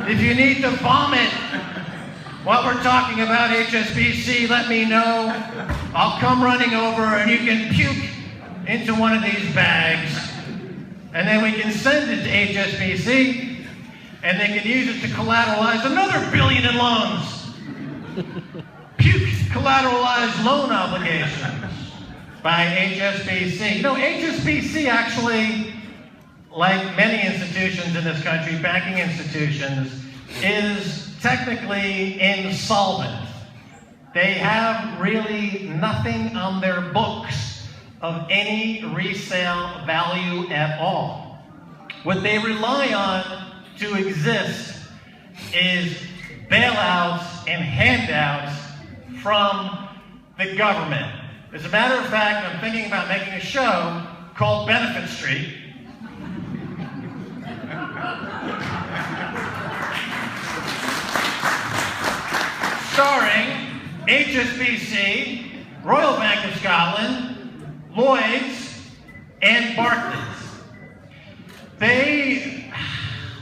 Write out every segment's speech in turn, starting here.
If you need to vomit while we're talking about HSBC, let me know. I'll come running over and you can puke into one of these bags. And then we can send it to HSBC and they can use it to collateralize another $1 billion in loans. Puke collateralized loan obligations by HSBC. You know, HSBC actually, like many institutions in this country, banking institutions, is technically insolvent. They have really nothing on their books of any resale value at all. What they rely on to exist is bailouts and handouts from the government. As a matter of fact, I'm thinking about making a show called Benefit Street. Starring HSBC, Royal Bank of Scotland, Lloyds, and Barclays. They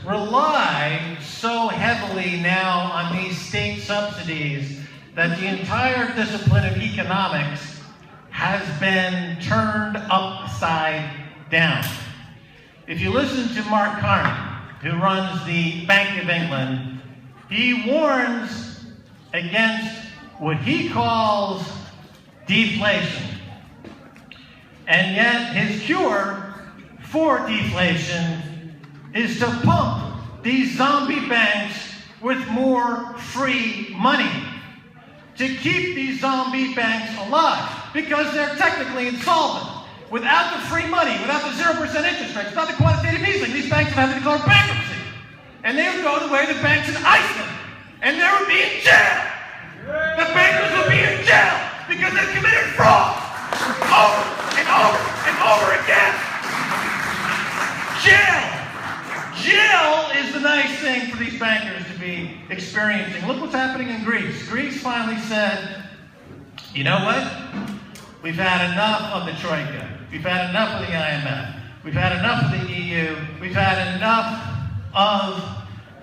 rely so heavily now on these state subsidies that the entire discipline of economics has been turned upside down. If you listen to Mark Carney, who runs the Bank of England, he warns against what he calls deflation. And yet his cure for deflation is to pump these zombie banks with more free money, to keep these zombie banks alive, because they're technically insolvent. Without the free money, without the 0% interest rates, without the quantitative easing, these banks would have to declare bankruptcy. And they would go the way of the banks in Iceland, and they would be in jail. The bankers would be in jail because they've committed fraud over and over and over again. Jail! Jail is the nice thing for these bankers to be experiencing. Look what's happening in Greece. Greece finally said, you know what? We've had enough of the Troika. We've had enough of the IMF. We've had enough of the EU. We've had enough of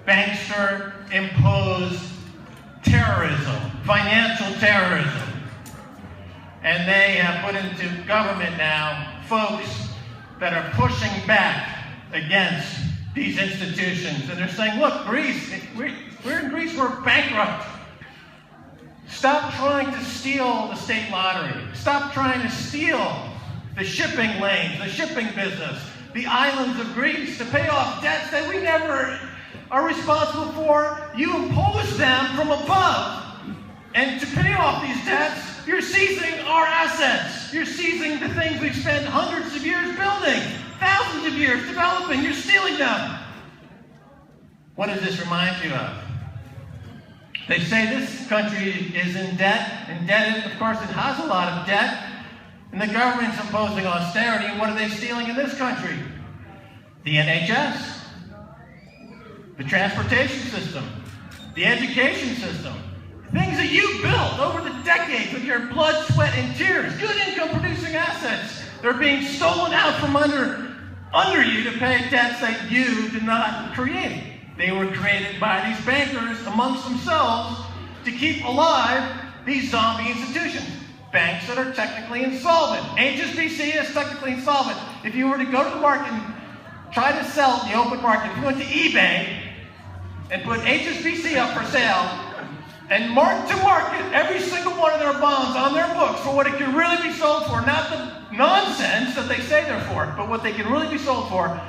bankster-imposed terrorism, financial terrorism. And they have put into government now folks that are pushing back against these institutions. And they're saying, look, Greece, we're in Greece, we're bankrupt. Stop trying to steal the state lottery. Stop trying to steal the shipping lanes, the shipping business, the islands of Greece to pay off debts that we never are responsible for. You impose them from above. And to pay off these debts, you're seizing our assets. You're seizing the things we've spent hundreds of years building, thousands of years developing. You're stealing them. What does this remind you of? They say this country is in debt, indebted. Of course, it has a lot of debt. And the government's imposing austerity. And what are they stealing in this country? The NHS, the transportation system, the education system. Things that you built over the decades with your blood, sweat, and tears. Good income-producing assets. They're being stolen out from under you to pay debts that you did not create. They were created by these bankers amongst themselves to keep alive these zombie institutions. Banks that are technically insolvent. HSBC is technically insolvent. If you were to go to the market and try to sell in the open market, if you went to eBay and put HSBC up for sale and mark to market every single one of their bonds on their books for what it can really be sold for, not the nonsense that they say they're for, but what they can really be sold for,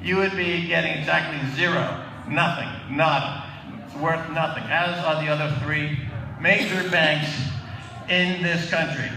you would be getting exactly zero. Nothing. Nada. It's worth nothing, as are the other three major banks in this country.